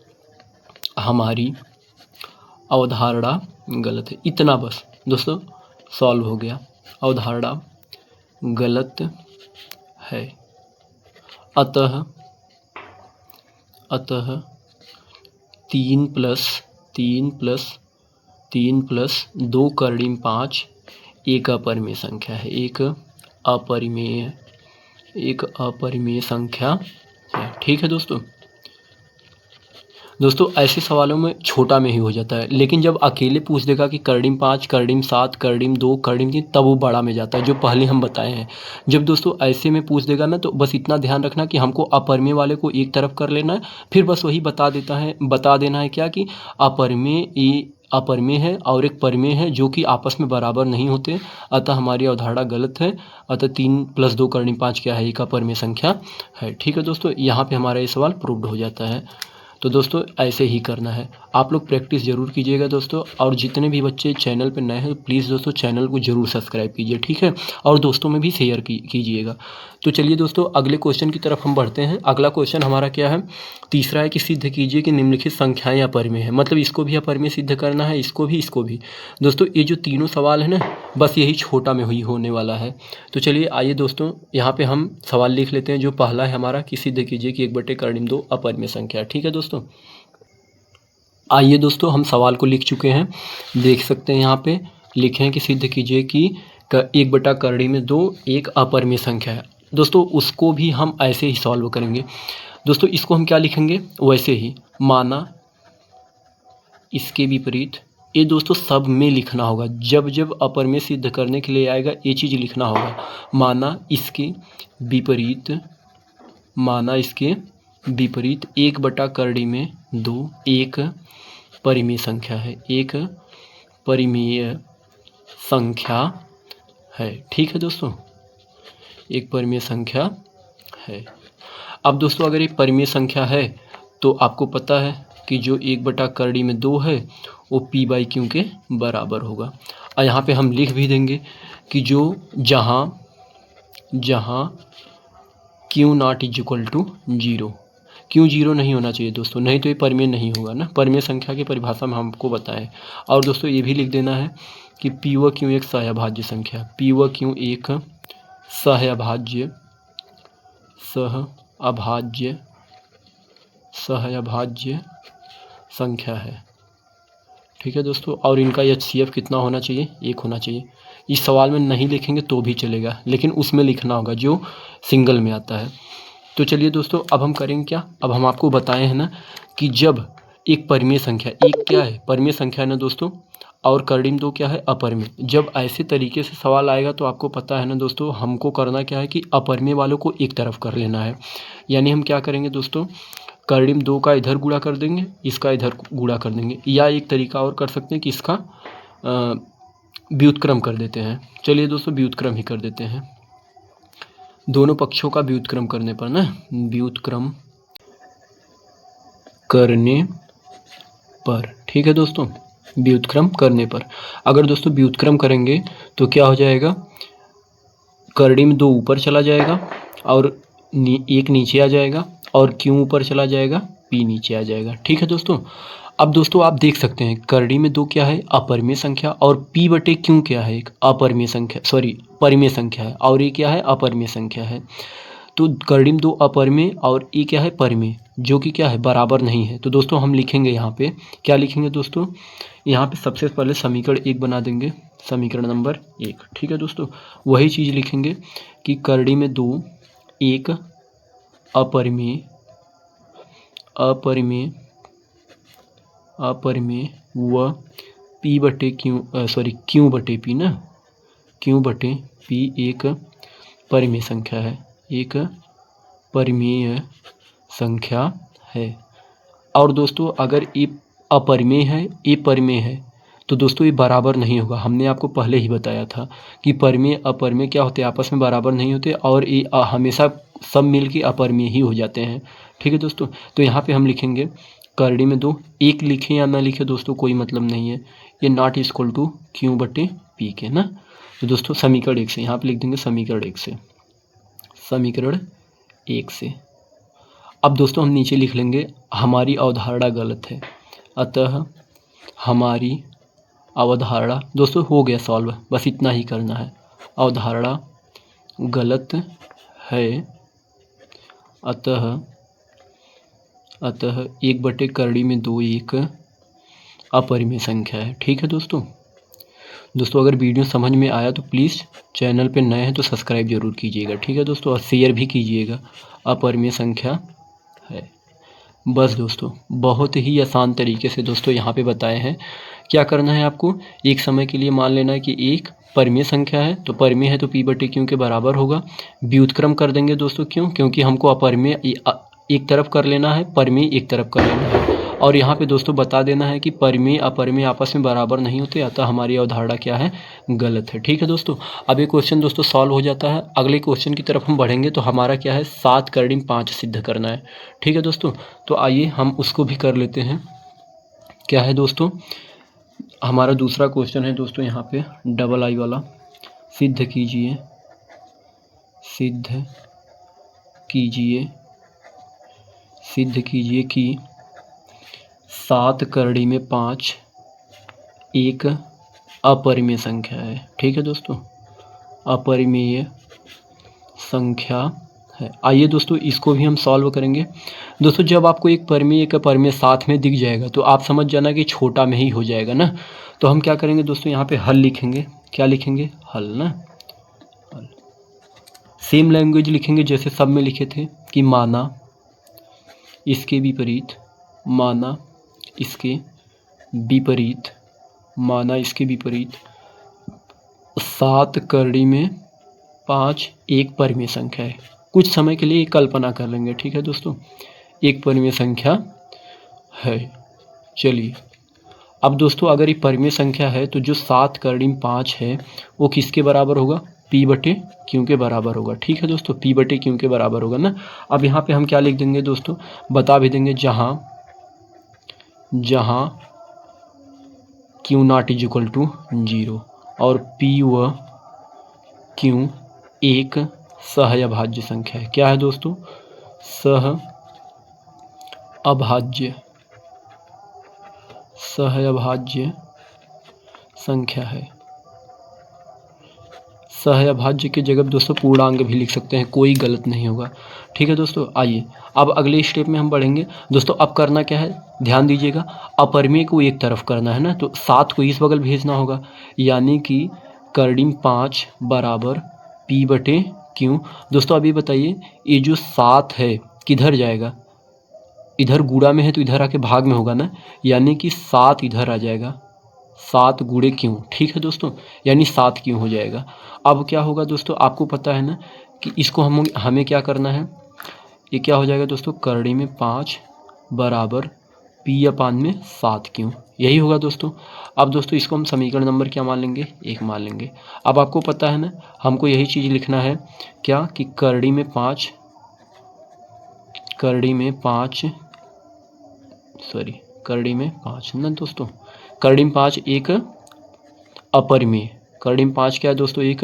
हमारी अवधारणा गलत है। इतना बस दोस्तों सॉल्व हो गया। अवधारणा गलत है, अतः 3 प्लस 2 कर्डिम 5 एक अपरिमेय संख्या है, एक अपरिमेय संख्या है। ठीक है दोस्तों ऐसे सवालों में छोटा में ही हो जाता है, लेकिन जब अकेले पूछ देगा कि कर्डिम 5, कर्डिम 7, कर्डिम 2, कर्डिम 3, तब वो बड़ा में जाता है, जो पहले हम बताए हैं। जब दोस्तों ऐसे में पूछ देगा ना, तो बस इतना ध्यान रखना कि हमको अपरिमेय वाले को एक तरफ कर लेना है, फिर बस वही बता देना है क्या, कि अपरिमेय है और एक परिमेय है जो कि आपस में बराबर नहीं होते, अतः हमारी अवधारणा गलत है। अतः 3 प्लस 2 कर्डिम 5 क्या है, एक अपरिमेय संख्या है। ठीक है दोस्तों, यहाँ पे हमारा ये सवाल प्रूव्ड हो जाता है। तो दोस्तों ऐसे ही करना है, आप लोग प्रैक्टिस ज़रूर कीजिएगा दोस्तों। और जितने भी बच्चे चैनल पर नए हैं प्लीज़ दोस्तों चैनल को ज़रूर सब्सक्राइब कीजिए, ठीक है, और दोस्तों में भी शेयर कीजिएगा। तो चलिए दोस्तों अगले क्वेश्चन की तरफ हम बढ़ते हैं। अगला क्वेश्चन हमारा क्या है, तीसरा है कि सिद्ध कीजिए कि निम्नलिखित संख्याएँ अपरिमेय है। मतलब इसको भी अपरिमेय सिद्ध करना है, इसको भी। दोस्तों ये जो तीनों सवाल है ना, बस यही छोटा में ही होने वाला है। तो चलिए आइए दोस्तों यहाँ पे हम सवाल लिख लेते हैं। जो पहला है हमारा कि सिद्ध कीजिए कि 1/कर्डिम 2 अपरिमेय संख्या। ठीक है दोस्तों, आइए दोस्तों हम सवाल को लिख चुके हैं, देख सकते हैं यहाँ पे लिखे हैं कि सिद्ध कीजिए कि 1/कर्डिम 2 एक अपरिमेय संख्या है। दोस्तों उसको भी हम ऐसे ही सॉल्व करेंगे। दोस्तों इसको हम क्या लिखेंगे, वैसे ही, माना इसके विपरीत। ये दोस्तों सब में लिखना होगा, जब जब अपरिमेय सिद्ध करने के लिए आएगा ये चीज़ लिखना होगा। माना इसके विपरीत 1/कर्डिम 2 एक परिमेय संख्या है, एक परिमेय संख्या है। ठीक है दोस्तों, एक परिमेय संख्या है। अब दोस्तों अगर ये परिमेय संख्या है तो आपको पता है कि जो 1/कर्डिम 2 है वो p/q के बराबर होगा। और यहाँ पे हम लिख भी देंगे कि जो जहाँ q naught is equal to 0, क्यों 0 नहीं होना चाहिए दोस्तों, नहीं तो ये परिमेय नहीं होगा ना, परिमेय संख्या की परिभाषा में हमको बताएं। और दोस्तों ये भी लिख देना है कि p व q एक सहअभाज्य संख्या, p व q एक सहअभाज्य संख्या है। ठीक है दोस्तों, और इनका HCF कितना होना चाहिए, 1 होना चाहिए। इस सवाल में नहीं लिखेंगे तो भी चलेगा, लेकिन उसमें लिखना होगा जो सिंगल में आता है। तो चलिए दोस्तों अब हम करेंगे क्या, अब हम आपको बताए हैं ना कि जब एक परिमेय संख्या, एक क्या है परिमेय संख्या है ना दोस्तों, और कर्डिम 2 क्या है अपरिमेय, जब ऐसे तरीके से सवाल आएगा तो आपको पता है ना दोस्तों, हमको करना क्या है कि अपरिमेय वालों को एक तरफ कर लेना है। यानी हम क्या करेंगे दोस्तों, कर्डिम 2 का इधर गुणा कर देंगे, इसका इधर गुणा कर देंगे, या एक तरीका और कर सकते हैं कि इसका व्युत्क्रम कर देते हैं। चलिए दोस्तों व्युत्क्रम ही कर देते हैं, दोनों पक्षों का व्युत्क्रम करने पर ना, व्युत्क्रम करने पर। ठीक है दोस्तों, व्युत्क्रम करने पर अगर दोस्तों व्युत्क्रम करेंगे तो क्या हो जाएगा, कर्डिम 2 ऊपर चला जाएगा और एक नीचे आ जाएगा, और क्यों ऊपर चला जाएगा, p नीचे आ जाएगा। ठीक है दोस्तों, अब दोस्तों आप देख सकते हैं कर्डिम 2 क्या है अपरिमेय संख्या, और p/q क्या है एक अपरिमेय संख्या, परिमेय संख्या है, और ये क्या है अपरिमेय संख्या है। तो कर्डिम 2 अपरिमेय और ये क्या है परिमेय, जो कि क्या है बराबर नहीं है। तो दोस्तों हम लिखेंगे यहाँ पे, क्या लिखेंगे दोस्तों, यहाँ पे सबसे पहले समीकरण 1 बना देंगे, समीकरण नंबर 1। ठीक है दोस्तों, वही चीज़ लिखेंगे कि कर्डिम 2 एक अपरिमेय अपरिमेय व पी बटे क्यू बटे पी ना, क्यू बटे पी एक परिमेय संख्या है, एक परिमेय संख्या है। और दोस्तों अगर ए अपरिमेय है, ए परिमेय है, तो दोस्तों ये बराबर नहीं होगा। हमने आपको पहले ही बताया था कि परिमेय अपरिमेय क्या होते हैं, आपस में बराबर नहीं होते, और ये हमेशा सब मिल के अपरिमेय ही हो जाते हैं। ठीक है दोस्तों, तो यहाँ पे हम लिखेंगे करड़ी में 2, एक लिखें या ना लिखें दोस्तों कोई मतलब नहीं है, ये नॉट इक्वल टू क्यू बटे पी के ना। तो दोस्तों समीकरण 1 से यहाँ पे लिख देंगे, समीकरण 1 से, समीकरण 1 से। अब दोस्तों हम नीचे लिख लेंगे हमारी अवधारणा गलत है, अतः हमारी अवधारणा, दोस्तों हो गया सॉल्व, बस इतना ही करना है। अवधारणा गलत है, अतः 1 बटे करड़ी में 2 एक अपरिमेय संख्या है। ठीक है दोस्तों, अगर वीडियो समझ में आया तो प्लीज़ चैनल पे नए हैं तो सब्सक्राइब जरूर कीजिएगा। ठीक है दोस्तों, और शेयर भी कीजिएगा। अपरिमेय संख्या है। बस दोस्तों बहुत ही आसान तरीके से दोस्तों यहाँ पे बताए हैं। क्या करना है आपको, एक समय के लिए मान लेना है कि एक परिमेय संख्या है, तो परिमेय है तो पी बटे क्यू के बराबर होगा। व्युत्क्रम कर देंगे दोस्तों, क्यों, क्योंकि हमको अपरिमेय एक तरफ कर लेना है, परिमेय एक तरफ कर लेना है। और यहाँ पे दोस्तों बता देना है कि परिमेय अपरिमेय आपस में बराबर नहीं होते, अतः हमारी अवधारणा क्या है, गलत है। ठीक है दोस्तों, अब ये क्वेश्चन दोस्तों सॉल्व हो जाता है। अगले क्वेश्चन की तरफ हम बढ़ेंगे तो हमारा क्या है, 7 करड़ी में 5 सिद्ध करना है। ठीक है दोस्तों, तो आइए हम उसको भी कर लेते हैं। क्या है दोस्तों, हमारा दूसरा क्वेश्चन है दोस्तों यहाँ पे डबल आई वाला, सिद्ध कीजिए, सिद्ध कीजिए, सिद्ध कीजिए कि 7 करड़ी में 5 एक अपरिमेय संख्या है। ठीक है दोस्तों, अपरिमेय संख्या है। आइए दोस्तों इसको भी हम सॉल्व करेंगे। दोस्तों जब आपको एक परिमेय साथ में दिख जाएगा तो आप समझ जाना कि छोटा में ही हो जाएगा ना। तो हम क्या करेंगे दोस्तों, यहाँ पे हल लिखेंगे। क्या लिखेंगे, हल ना, हल। सेम लैंग्वेज लिखेंगे जैसे सब में लिखे थे कि माना इसके विपरीत, माना इसके विपरीत, माना इसके विपरीत 7 करड़ी में 5 एक परिमेय संख्या है। कुछ समय के लिए कल्पना कर लेंगे। ठीक है दोस्तों, एक परिमेय संख्या है। चलिए अब दोस्तों अगर ये परिमेय संख्या है तो जो 7 करड़ी में 5 है वो किसके बराबर होगा, पी बटे क्यू के बराबर होगा। ठीक है दोस्तों, पी बटे क्यू के बराबर होगा ना। अब यहाँ पे हम क्या लिख देंगे दोस्तों, बता भी देंगे, जहाँ q naught is equal to 0 और पी व क्यू एक सहअभाज्य संख्या है। क्या है दोस्तों, सहअभाज्य संख्या है। सहअभाज्य की जगह दोस्तों पूर्णांक भी लिख सकते हैं, कोई गलत नहीं होगा। ठीक है दोस्तों, आइए अब अगले स्टेप में हम बढ़ेंगे। दोस्तों अब करना क्या है, ध्यान दीजिएगा, अपरिमेय को एक तरफ करना है ना, तो 7 को इस बगल भेजना होगा, यानी कि करड़ी में 5 बराबर पी बटे क्यू। दोस्तों अभी बताइए ये जो 7 है किधर जाएगा, इधर गुणा में है तो इधर आके भाग में होगा ना, यानी कि 7 इधर आ जाएगा, 7 गुणे क्यों। ठीक है दोस्तों, यानी 7 क्यों हो जाएगा। अब क्या होगा दोस्तों, आपको पता है ना कि इसको हमें क्या करना है, ये क्या हो जाएगा दोस्तों, करड़ी में 5 बराबर पी अपान में 7 क्यों, यही होगा दोस्तों। अब दोस्तों इसको हम समीकरण नंबर क्या मान लेंगे, 1 मान लेंगे। अब आपको पता है ना हमको यही चीज़ लिखना है, क्या कि करड़ी में 5 ना दोस्तों, करड़ी में 5 एक अपरिमेय, करड़ी में 5 क्या है दोस्तों, एक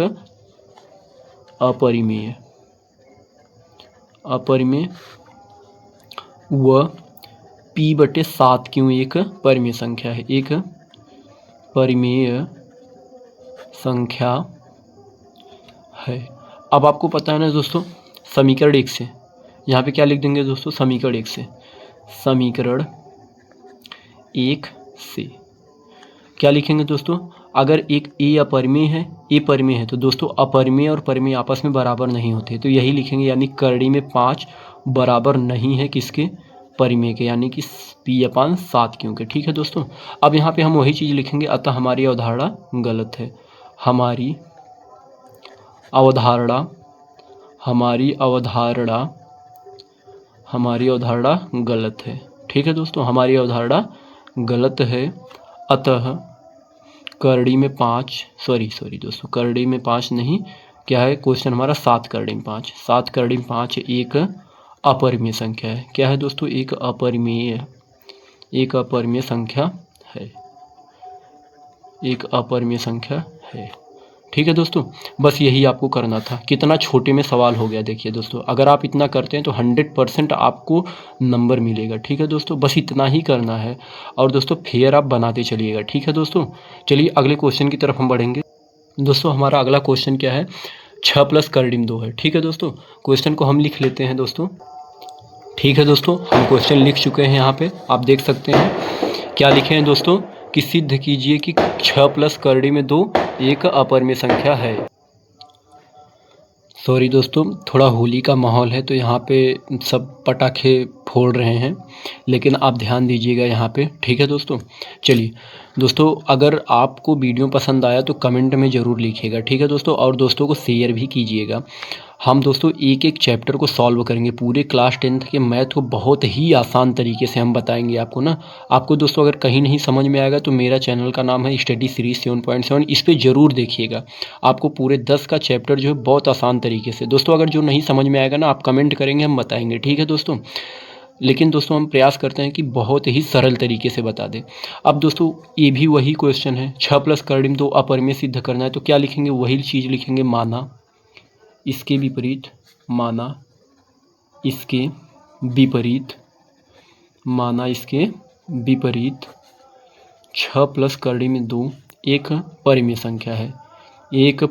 अपरिमेय व पी बटे 7 क्यों एक परिमेय संख्या है, एक परिमेय संख्या है। अब आपको पता है ना दोस्तों, समीकरण 1 से यहाँ पे क्या लिख देंगे दोस्तों, समीकरण 1 से, समीकरण 1 से क्या लिखेंगे दोस्तों, अगर एक ए अपरिमेय है, ए परिमेय है, तो दोस्तों अपरिमेय और परिमेय आपस में बराबर नहीं होते, तो यही लिखेंगे, यानी करड़ी में 5 बराबर नहीं है किसके, परिमेय के, यानी कि P/7 क्यों के। ठीक है दोस्तों, अब यहाँ पे हम वही चीज़ लिखेंगे, अतः हमारी अवधारणा गलत है। हमारी अवधारणा गलत है। ठीक है दोस्तों, हमारी अवधारणा गलत है, अतः करड़ी में 5 दोस्तों, करड़ी में 5 नहीं, क्या है क्वेश्चन हमारा 7 करड़ी में 5, 7 करड़ी में 5 एक अपरिमेय संख्या है। क्या है दोस्तों? एक अपरिमेय संख्या है, एक अपरिमेय संख्या है। ठीक है दोस्तों, बस यही आपको करना था। कितना छोटे में सवाल हो गया देखिए दोस्तों, अगर आप इतना करते हैं तो 100% आपको नंबर मिलेगा। ठीक है दोस्तों, बस इतना ही करना है, और दोस्तों फेयर आप बनाते चलिएगा। ठीक है दोस्तों, चलिए अगले क्वेश्चन की तरफ हम बढ़ेंगे। दोस्तों हमारा अगला क्वेश्चन क्या है? 6 + करड़ी में 2 है। ठीक है दोस्तों, क्वेश्चन को हम लिख लेते हैं दोस्तों। ठीक है दोस्तों, हम क्वेश्चन लिख चुके हैं। यहाँ पे आप देख सकते हैं क्या लिखे हैं दोस्तों, कि सिद्ध कीजिए कि 6 + करड़ी में 2 एक अपरिमेय संख्या है। सॉरी दोस्तों, थोड़ा होली का माहौल है तो यहाँ पे सब पटाखे फोड़ रहे हैं, लेकिन आप ध्यान दीजिएगा यहाँ पे। ठीक है दोस्तों, चलिए दोस्तों, अगर आपको वीडियो पसंद आया तो कमेंट में ज़रूर लिखिएगा। ठीक है दोस्तों, और दोस्तों को शेयर भी कीजिएगा। हम दोस्तों एक एक चैप्टर को सॉल्व करेंगे, पूरे क्लास 10th के मैथ को बहुत ही आसान तरीके से हम बताएंगे आपको ना। आपको दोस्तों अगर कहीं नहीं समझ में आएगा तो मेरा चैनल का नाम है स्टडी सीरीज 7.7, इस पर ज़रूर देखिएगा। आपको पूरे 10 का चैप्टर जो है बहुत आसान तरीके से दोस्तों, अगर जो नहीं समझ में आएगा ना आप कमेंट करेंगे, हम बताएंगे। ठीक है दोस्तों, लेकिन दोस्तों हम प्रयास करते हैं कि बहुत ही सरल तरीके से बता दें। अब दोस्तों ये भी वही क्वेश्चन है, 6 + करड़ी में 2 अपरिमेय सिद्ध करना है, तो क्या लिखेंगे? वही चीज़ लिखेंगे, माना इसके विपरीत, माना इसके विपरीत, माना इसके विपरीत 6 + करड़ी में 2 एक परिमेय संख्या है, एक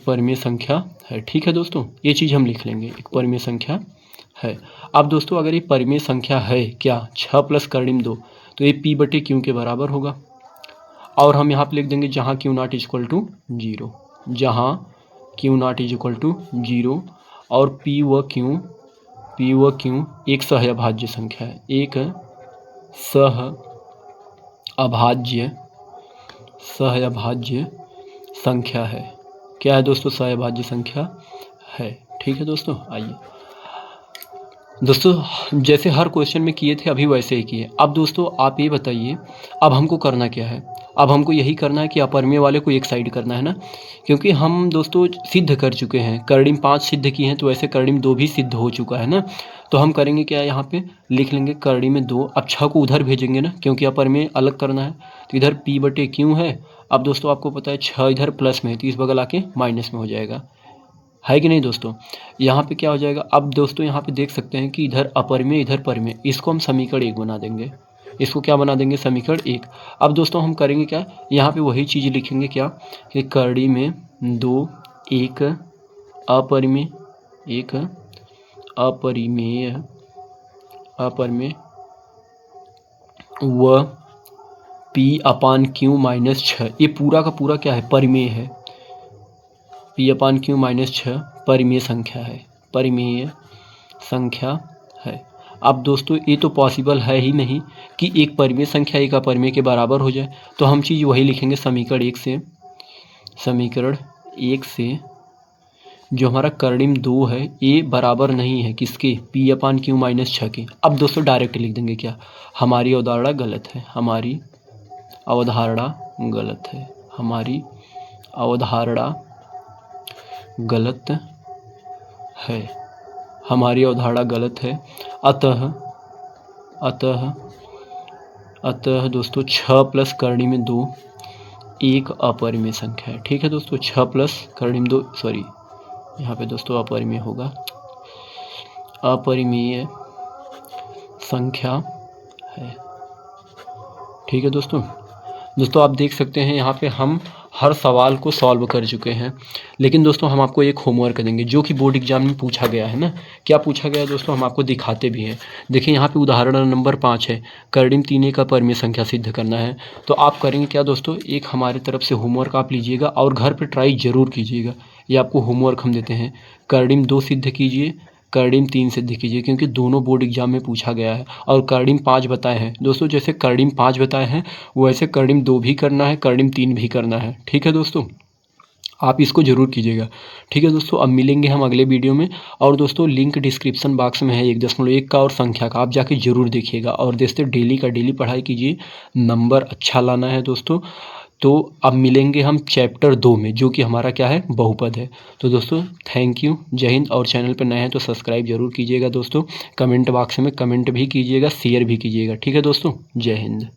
परिमेय संख्या है। ठीक है दोस्तों, ये चीज़ हम लिख लेंगे, एक परिमेय संख्या है। अब दोस्तों अगर ये परिमेय संख्या है क्या 6 + करड़ी में 2, तो ये P/Q के बराबर होगा। और हम यहाँ पे लिख देंगे जहाँ Q0 = 0, जहाँ Q0 = 0, और P व Q एक सहअभाज्य संख्या है, एक सहअभाज्य संख्या है। क्या है दोस्तों? सहअभाज्य संख्या है। ठीक है दोस्तों, आइए दोस्तों जैसे हर क्वेश्चन में किए थे अभी वैसे ही किए। अब दोस्तों आप ये बताइए, अब हमको करना क्या है? अब हमको यही करना है कि अपरिमेय वाले को एक साइड करना है ना, क्योंकि हम दोस्तों सिद्ध कर चुके हैं, करड़ी में 5 सिद्ध किए हैं, तो ऐसे करड़ी में 2 भी सिद्ध हो चुका है ना। तो हम करेंगे क्या, यहाँ पे लिख लेंगे करड़ी में 2। अब 6 को उधर भेजेंगे ना, क्योंकि अपरिमेय अलग करना है, तो इधर P/Q है। अब दोस्तों आपको पता है 6 इधर प्लस में है, तो इस बगल आके माइनस में हो जाएगा, है कि नहीं दोस्तों? यहाँ पे क्या हो जाएगा? अब दोस्तों यहाँ पे देख सकते हैं कि इधर अपरिमेय इधर परिमेय, इसको हम समीकरण 1 बना देंगे। इसको क्या बना देंगे? समीकरण 1। अब दोस्तों हम करेंगे क्या, यहाँ पे वही चीज़ लिखेंगे क्या, कि करड़ी में 2 एक अपरिमेय व P/Q - 6, ये पूरा का पूरा क्या है? परिमेय है। P/Q - 6 परिमेय संख्या है। अब दोस्तों ये तो पॉसिबल है ही नहीं कि एक परिमेय संख्या एक अपरिमेय के बराबर हो जाए, तो हम चीज़ वही लिखेंगे समीकरण 1 से जो हमारा करड़ी में 2 है, ये बराबर नहीं है किसके? P/Q - 6 के। अब दोस्तों डायरेक्ट लिख देंगे क्या, हमारी अवधारणा गलत है, हमारी अवधारणा गलत है, हमारी अवधारणा गलत है, हमारी अवधारणा गलत है। अतः दोस्तों 6 + करड़ी में 2 एक अपरिमेय संख्या है। ठीक है दोस्तों, 6 + करड़ी में 2, सॉरी यहाँ पे दोस्तों अपरिमेय होगा, अपरिमेय संख्या है। ठीक है दोस्तों आप देख सकते हैं यहाँ पे हम हर सवाल को सॉल्व कर चुके हैं, लेकिन दोस्तों हम आपको एक होमवर्क देंगे जो कि बोर्ड एग्जाम में पूछा गया है ना। क्या पूछा गया है दोस्तों, हम आपको दिखाते भी हैं। देखिए यहाँ पे उदाहरण नंबर 5 है, करड़ी में 3 एक अपरिमेय संख्या सिद्ध करना है। तो आप करेंगे क्या दोस्तों, एक हमारे तरफ से होमवर्क आप लीजिएगा और घर पर ट्राई ज़रूर कीजिएगा। ये आपको होमवर्क हम देते हैं, करड़ी में 2 सिद्ध कीजिए, कर्डिम 3 सिद्ध कीजिए, क्योंकि दोनों बोर्ड एग्जाम में पूछा गया है। और कर्डिम 5 बताए हैं दोस्तों, जैसे कर्डिम 5 बताए हैं वैसे कर्डिम 2 भी करना है, कर्डिम 3 भी करना है। ठीक है दोस्तों, आप इसको ज़रूर कीजिएगा। ठीक है दोस्तों, अब मिलेंगे हम अगले वीडियो में। और दोस्तों लिंक डिस्क्रिप्शन बॉक्स में है 1.1 का और संख्या का, आप जाके ज़रूर देखिएगा। और दोस्तों डेली का डेली पढ़ाई कीजिए, नंबर अच्छा लाना है दोस्तों। तो अब मिलेंगे हम चैप्टर 2 में, जो कि हमारा क्या है, बहुपद है। तो दोस्तों थैंक यू, जय हिंद। और चैनल पर नए हैं तो सब्सक्राइब जरूर कीजिएगा दोस्तों। कमेंट बॉक्स में कमेंट भी कीजिएगा, शेयर भी कीजिएगा। ठीक है दोस्तों, जय हिंद।